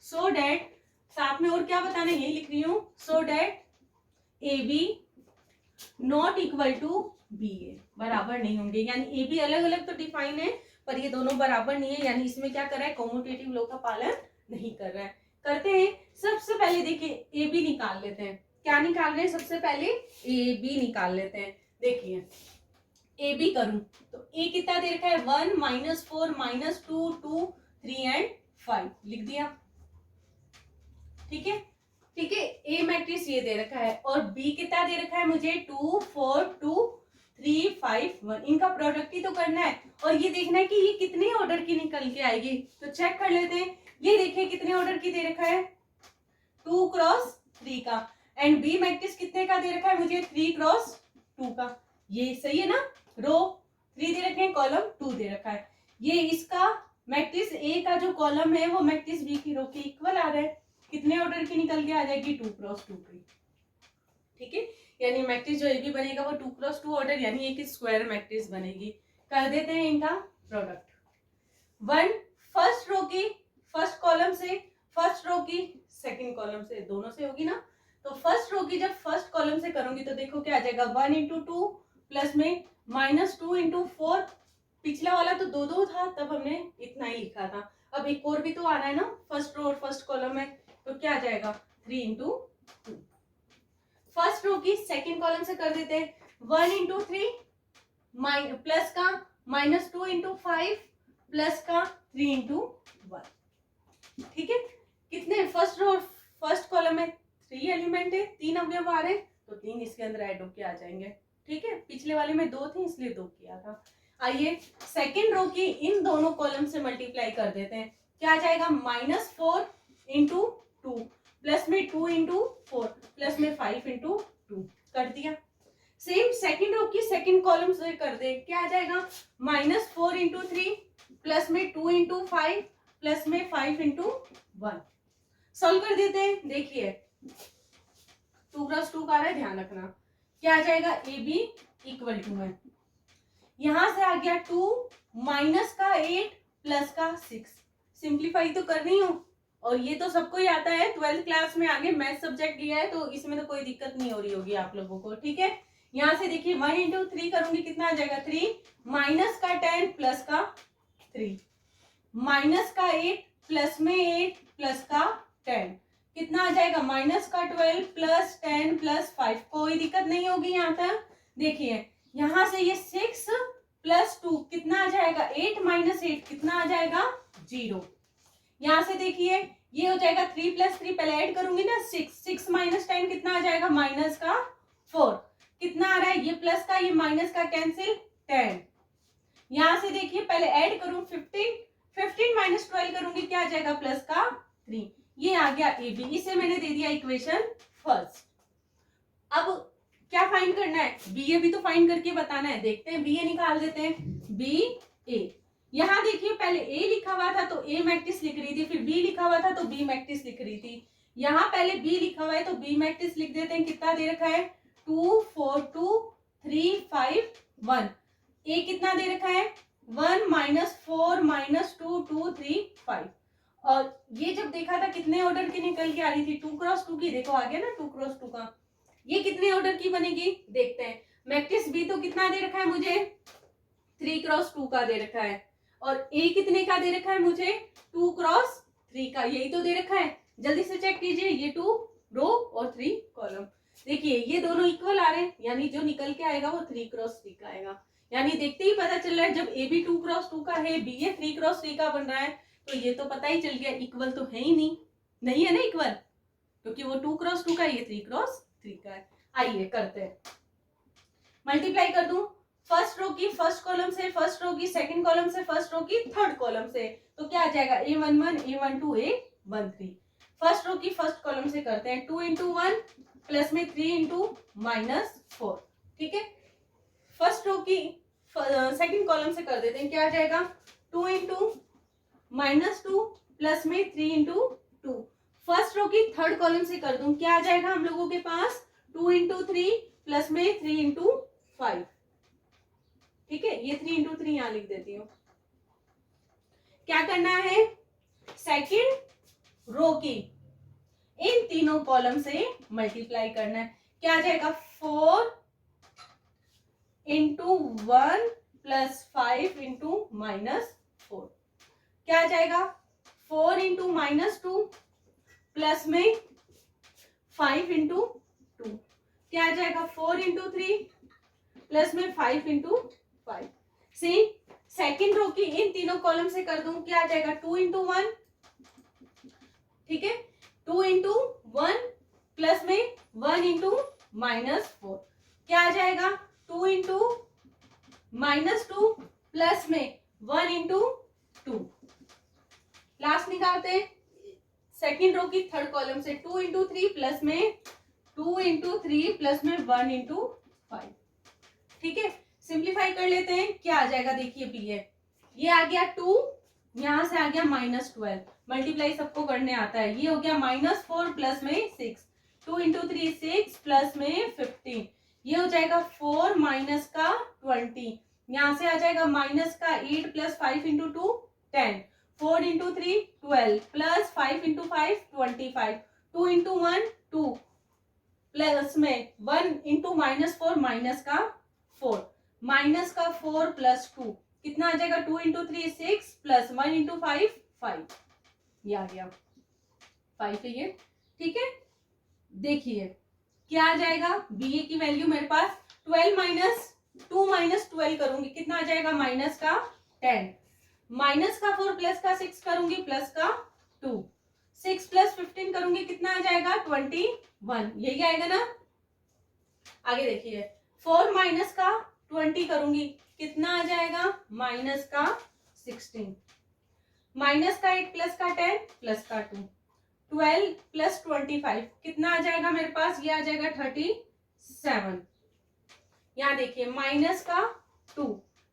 so that साथ में और क्या बताना है, यही लिख रही हूं, so that A B not equal to B A, बराबर नहीं होंगे। यानी ए बी अलग अलग तो डिफाइन है, पर ये दोनों बराबर नहीं है, यानी इसमें क्या कर रहा है, कॉम्यूटेटिव लॉ का पालन नहीं कर रहा है। करते हैं, सबसे पहले देखिए ए बी निकाल लेते हैं। क्या निकाल रहे हैं, सबसे पहले ए बी निकाल लेते हैं। देखिए ए बी करूं तो ए कितना दे रखा है, 1 -4 -2 2 3 एंड 5, लिख दिया। ठीक है, ए मैट्रिक्स ये दे रखा है, और बी कितना दे रखा है मुझे, 2 4 2 3 5 1। इनका प्रोडक्ट ही तो करना है, और ये देखना है कि ये कितने ऑर्डर की निकल के आएगी, तो चेक कर लेते हैं। ये देखिए कितने ऑर्डर की दे रखा है, 2 क्रॉस 3 का, एंड बी मैट्रिक्स कितने का दे रखा है मुझे, 3 क्रॉस 2 का। ये सही है ना, रो 3 दे रखे हैं, कॉलम 2 दे रखा है। ये इसका मैट्रिक्स ए का जो कॉलम है वो मैट्रिक्स बी की रो के इक्वल आ रहा है। कितने ऑर्डर की निकल के आ जाएगी, 2 क्रॉस 2 की। ठीक है, यानी मैट्रिक्स जो ए बी बनेगा वो 2 क्रॉस 2 ऑर्डर, यानी एक स्क्वायर मैट्रिक्स बनेगी। कर देते हैं इनका प्रोडक्ट। 1 फर्स्ट रो की फर्स्ट कॉलम से, फर्स्ट रो की सेकंड कॉलम से, दोनों से होगी ना। तो फर्स्ट रो की जब फर्स्ट कॉलम से करूंगी तो देखो क्या आ जाएगा, 1 × 2 प्लस में -2 × 4। पिछला वाला तो 2 2 था, तब हमने इतना ही लिखा था। अब एक और भी तो आ रहा है ना, फर्स्ट रो और फर्स्ट कॉलम में, तो क्या आ जाएगा, 3 × 2। फर्स्ट रो की सेकंड कॉलम से कर देते हैं, 1 × 3 प्लस का -2 × 5 प्लस का 3 × 1। ठीक है, कितने फर्स्ट रो फर्स्ट कॉलम में 3 एलिमेंट है, 3 अवयव आ रहे हैं, तो 3 इसके अंदर ऐड होके आ जाएंगे। ठीक है, पिछले वाले में 2 थे इसलिए 2 किया था। आइए सेकंड रो की इन दोनों कॉलम से मल्टीप्लाई कर देते हैं। क्या आ जाएगा, -4 × 2 प्लस में 2 × 4 प्लस में 5 × 2 कर दिया। सेम सेकंड रो की सेकंड कॉलम से कर दे, क्या आ जाएगा, -4 × 3 प्लस में 2 × 5 प्लस में 5 × 1। सॉल्व कर देते हैं। देखिए 2 क्रॉस 2 का आ रहा है, ध्यान रखना। क्या आ जाएगा, ए बी इक्वल टू है, यहां से आ गया 2 माइनस का 8 प्लस का 6। सिंप्लीफाई तो कर रही हूँ, और ये तो सबको ही आता है, 12th क्लास में आगे मैथ सब्जेक्ट लिया है, तो इसमें तो कोई दिक्कत नहीं हो रही होगी आप लोगों को। ठीक है, यहाँ से देखिए 1 × 3 करूंगी, कितना आ जाएगा, 3 माइनस का 10 प्लस का 3 माइनस का 8 प्लस में 8 प्लस का 10, कितना आ जाएगा, माइनस का 12 प्लस 10 प्लस 5। कोई दिक्कत नहीं होगी यहाँ तक। देखिए यहाँ से ये 6 प्लस 2 कितना आ जाएगा, 8 माइनस 8 कितना आ जाएगा, 0। यहाँ से देखिए ये हो जाएगा 3 + 3, पहले ऐड करूंगी ना, 6 माइनस 10 कितना आ जाएगा, माइनस का 4। कितना आ रहा है, ये प्लस का ये माइनस का कैंसिल, 10। यहाँ से देखिए पहले ऐड करूं 15 माइनस 12 करूंगी, क्या आ जाएगा, प्लस का 3। ये आ गया ए बी, इसे मैंने दे दिया इक्वेशन फर्स्ट। अब क्या फाइंड करना है, बी ए भी तो फाइंड करके बताना है। देखते हैं, बी ए निकाल देते हैं, बी ए। यहाँ देखिए पहले ए लिखा हुआ था तो ए मैट्रिक्स लिख रही थी, फिर बी लिखा हुआ था तो बी मैट्रिक्स लिख रही थी। यहाँ पहले बी लिखा हुआ है तो बी मैट्रिक्स लिख देते हैं। कितना दे रखा है, 2 4 2 3 5 1। ए कितना दे रखा है, 1 -4 -2 2 3 5। और ये जब देखा था कितने ऑर्डर की निकल के आ रही थी, 2 क्रॉस 2 की। देखो आ गया ना 2 क्रॉस 2 का। ये कितने ऑर्डर की बनेगी, देखते हैं। मैट्रिक्स बी तो कितना दे रखा है मुझे, 3 क्रॉस 2 का दे रखा है, और ए कितने का दे रखा है मुझे, 2 क्रॉस 3 का। यही तो दे रखा है, जल्दी से चेक कीजिए। ये 2 रो और 3 कॉलम। देखिए ये दोनों इक्वल आ रहे हैं, यानी जो निकल के आएगा वो 3 क्रॉस 3 का आएगा। यानी देखते ही पता चल रहा है, जब ए बी 2 क्रॉस 2 का है, बी ए 3 क्रॉस 3 का बन रहा है, तो ये तो पता ही चल गया इक्वल तो है ही नहीं है ना इक्वल, क्योंकि वो 2 क्रॉस 2 का, ये 3 क्रॉस 3 का है। आइए करते हैं, मल्टीप्लाई कर दूं। फर्स्ट रो की फर्स्ट कॉलम से, फर्स्ट रो की सेकंड कॉलम से, फर्स्ट रो की थर्ड कॉलम से, तो क्या आ जाएगा A11 A12 A13। First row की फर्स्ट कॉलम से करते हैं 2 इंटू 1 प्लस में 3 इंटू -4, ठीक है। फर्स्ट रो की सेकंड कॉलम से कर देते हैं, क्या आ जाएगा 2 इंटू -2 प्लस में 3 इंटू 2। फर्स्ट रो की थर्ड कॉलम से कर दूं, क्या आ जाएगा हम लोगों के पास 2 इंटू 3 प्लस में 3 इंटू 5, ठीक है। ये 3 इंटू 3 यहां लिख देती हूँ। क्या करना है, सेकंड रो की इन तीनों कॉलम से मल्टीप्लाई करना है। क्या आ जाएगा 4 इंटू 1 प्लस 5 इंटू -4। क्या आ जाएगा 4 इंटू -2 प्लस में 5 इंटू 2। क्या आ जाएगा 4 इंटू 3 प्लस में 5 इंटू 5। सी सेकेंड रो की इन तीनों कॉलम से कर दूं, क्या आ जाएगा 2 इंटू 1, ठीक है। 2 इंटू 1 प्लस में 1 इंटू -4। क्या आ जाएगा 2 इंटू -2 प्लस में 1 इंटू 2। लास्ट निकालते हैं सेकेंड रो की थर्ड कॉलम से 2 इंटू 3 प्लस में 2 इंटू 3 प्लस में 1 इंटू 5, ठीक है। सिंप्लीफाई कर लेते हैं, क्या आ जाएगा देखिए बी है, ये आ गया 2, यहां से आ गया -12, मल्टीप्लाई सबको करने आता है। ये हो गया -4 प्लस में 6, 2 इंटू 3 6 प्लस में 15, ये हो जाएगा 4 माइनस का 20, यहां से आ जाएगा माइनस का 8 plus 5 into 2 10, 4 into 3 12 plus 5 into 5 25, 2 into 1 2 plus में 1 इंटू -4 माइनस का 4, माइनस का 4 प्लस 2 कितना आ जाएगा 2 इंटू 3 6 प्लस 1 इंटू 5 5, ये आ गया 5 है ये, ठीक है। देखिए क्या आ जाएगा बी ए की वैल्यू मेरे पास 12 माइनस 2 माइनस 12 करूंगी, कितना आ जाएगा माइनस का 10, माइनस का 4 प्लस का 6 करूंगी प्लस का 2, 6 प्लस 15 करूंगी कितना आ जाएगा 21, यही आएगा ना। आगे देखिए 4 माइनस का 20 करूंगी कितना आ जाएगा माइनस का 16, माइनस का 8 प्लस का 10 प्लस का 2, 12 प्लस 25 कितना आ जाएगा मेरे पास, ये आ जाएगा 37। यहाँ देखिए माइनस का 2,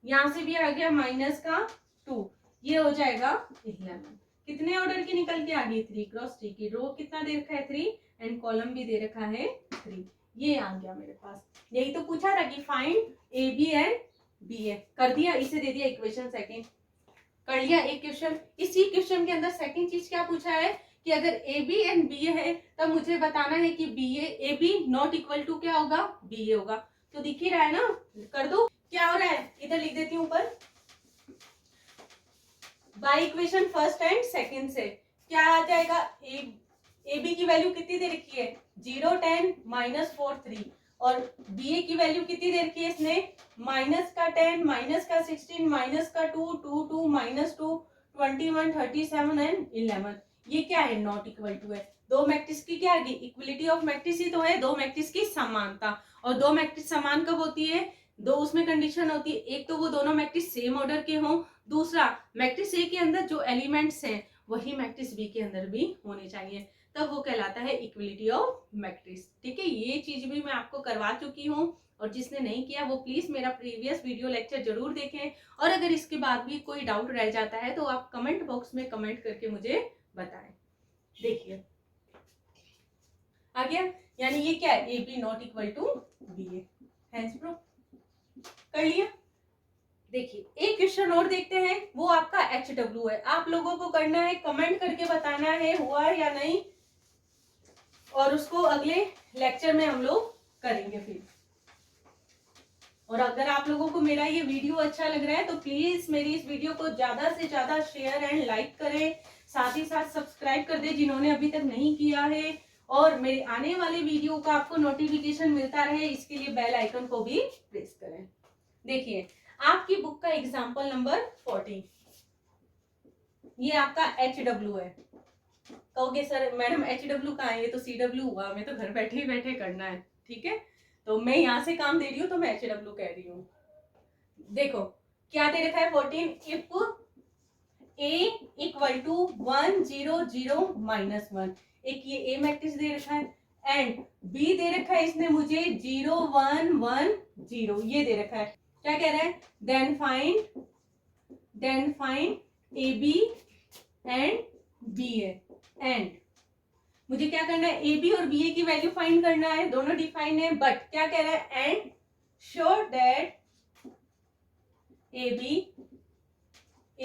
यहां से भी आ गया माइनस का 2, ये हो जाएगा 11। कितने ऑर्डर की निकल के आ गई 3 क्रॉस 3 की, रो कितना दे रखा है 3 एंड कॉलम भी दे रखा है 3, ये आ गया मेरे पास। यही तो पूछा था कि find A B and B A, कर दिया, इसे दे दिया इक्वेशन सेकंड, कर लिया एक क्वेश्चन। इसी क्वेश्चन के अंदर सेकंड चीज क्या पूछा है कि अगर A B and B A है तब मुझे बताना है कि B A B not equal to क्या होगा बी ए होगा। तो दिख ही रहा है ना, कर दो, क्या हो रहा है इधर लिख देती हूँ ऊपर, by equation first and second से क्या आ जाएगा, ए बी की वैल्यू कितनी दे रखी है 0 10 -4 3, और बी ए की वैल्यू कितनी दे रखी है इसने माइनस का 10 माइनस का 16 माइनस का 2 2 2 -2 21 37 एंड 11। ये क्या है नॉट इक्वल टू है। दो मैट्रिक्स की क्या है इक्वलिटी ऑफ मैट्रिक्स ही तो है, दो मैट्रिक्स की समानता। और दो मैट्रिक्स समान कब होती है, दो उसमें कंडीशन होती है, एक तो वो दोनों मैट्रिक्स सेम ऑर्डर के हों, दूसरा मैट्रिक्स ए के अंदर जो एलिमेंट्स हैं वही मैट्रिक्स बी के अंदर भी होने चाहिए, तब वो कहलाता है इक्वलिटी ऑफ मैट्रिक्स, ठीक है। ये चीज भी मैं आपको करवा चुकी हूँ, और जिसने नहीं किया वो प्लीज मेरा प्रीवियस वीडियो लेक्चर जरूर देखें। और अगर इसके बाद भी कोई डाउट रह जाता है तो आप कमेंट बॉक्स में कमेंट करके मुझे बताएं। देखिए आ गया, यानी ये क्या है A B not equal to B A, hence proof कर लिया। देखिए एक क्वेश्चन और देखते हैं, वो आपका HW है, आप लोगों को करना है कमेंट करके बताना है हुआ या नहीं, और उसको अगले लेक्चर में हम लोग करेंगे फिर। और अगर आप लोगों को मेरा ये वीडियो अच्छा लग रहा है तो प्लीज मेरी इस वीडियो को ज्यादा से ज्यादा शेयर एंड लाइक करें, साथ ही साथ सब्सक्राइब कर दें जिन्होंने अभी तक नहीं किया है, और मेरे आने वाले वीडियो का आपको नोटिफिकेशन मिलता रहे इसके लिए बेल आइकन को भी प्रेस करें। देखिए आपकी बुक का एग्जाम्पल नंबर 14, ये आपका HW है। कहोगे सर मैडम HW कहाँ है, ये तो CW हुआ, हमें तो घर बैठे ही बैठे करना है, ठीक है। तो मैं यहाँ से काम दे रही हूँ तो मैं HW कह रही हूँ। देखो क्या दे रखा है 14 इफ a इक्वल टू 1 0 0 -1, एक ये a मैट्रिक्स दे रखा है एंड b दे रखा है इसने मुझे 0 1 1 0, ये दे रखा है। क्या कह रहा है, then find A B and B A, and मुझे क्या करना है, ए बी और बी ए की वैल्यू फाइंड करना है, दोनों डिफाइन है, बट क्या कह रहा है, and sure that A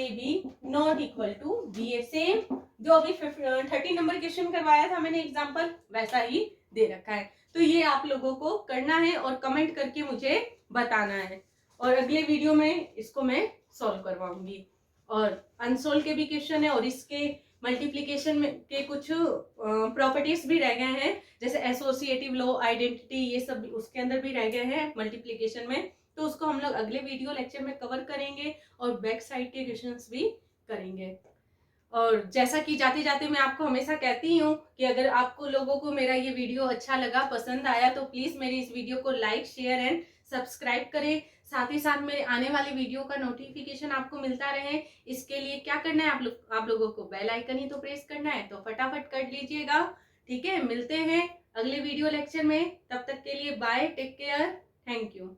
B not equal to B A, same जो अभी 30 नंबर क्वेश्चन करवाया था मैंने एग्जांपल, वैसा ही दे रखा है। तो ये आप लोगों को करना है और कमेंट करके मुझे बताना है, और अगले वीडियो में इसको मैं सॉल्व करवाऊंगी। और अनसोल्व के भी क्वेश्चन है और इसके मल्टीप्लीकेशन में के कुछ प्रॉपर्टीज भी रह गए हैं, जैसे एसोसिएटिव लॉ, आइडेंटिटी, ये सब उसके अंदर भी रह गए हैं मल्टीप्लीकेशन में, तो उसको हम लोग अगले वीडियो लेक्चर में कवर करेंगे और बैक साइड के क्वेश्चंस भी करेंगे। और जैसा कि जाते जाते मैं आपको हमेशा कहती हूँ कि अगर आपको लोगों को मेरा ये वीडियो अच्छा लगा, पसंद आया, तो प्लीज मेरी इस वीडियो को लाइक शेयर एंड सब्सक्राइब करें। साथ ही साथ मेरे आने वाली वीडियो का नोटिफिकेशन आपको मिलता रहे, इसके लिए क्या करना है, आप लोगों को बेल आइकन ही तो प्रेस करना है, तो फटाफट कर लीजिएगा। ठीक है, मिलते हैं अगले वीडियो लेक्चर में, तब तक के लिए bye, take care, thank you.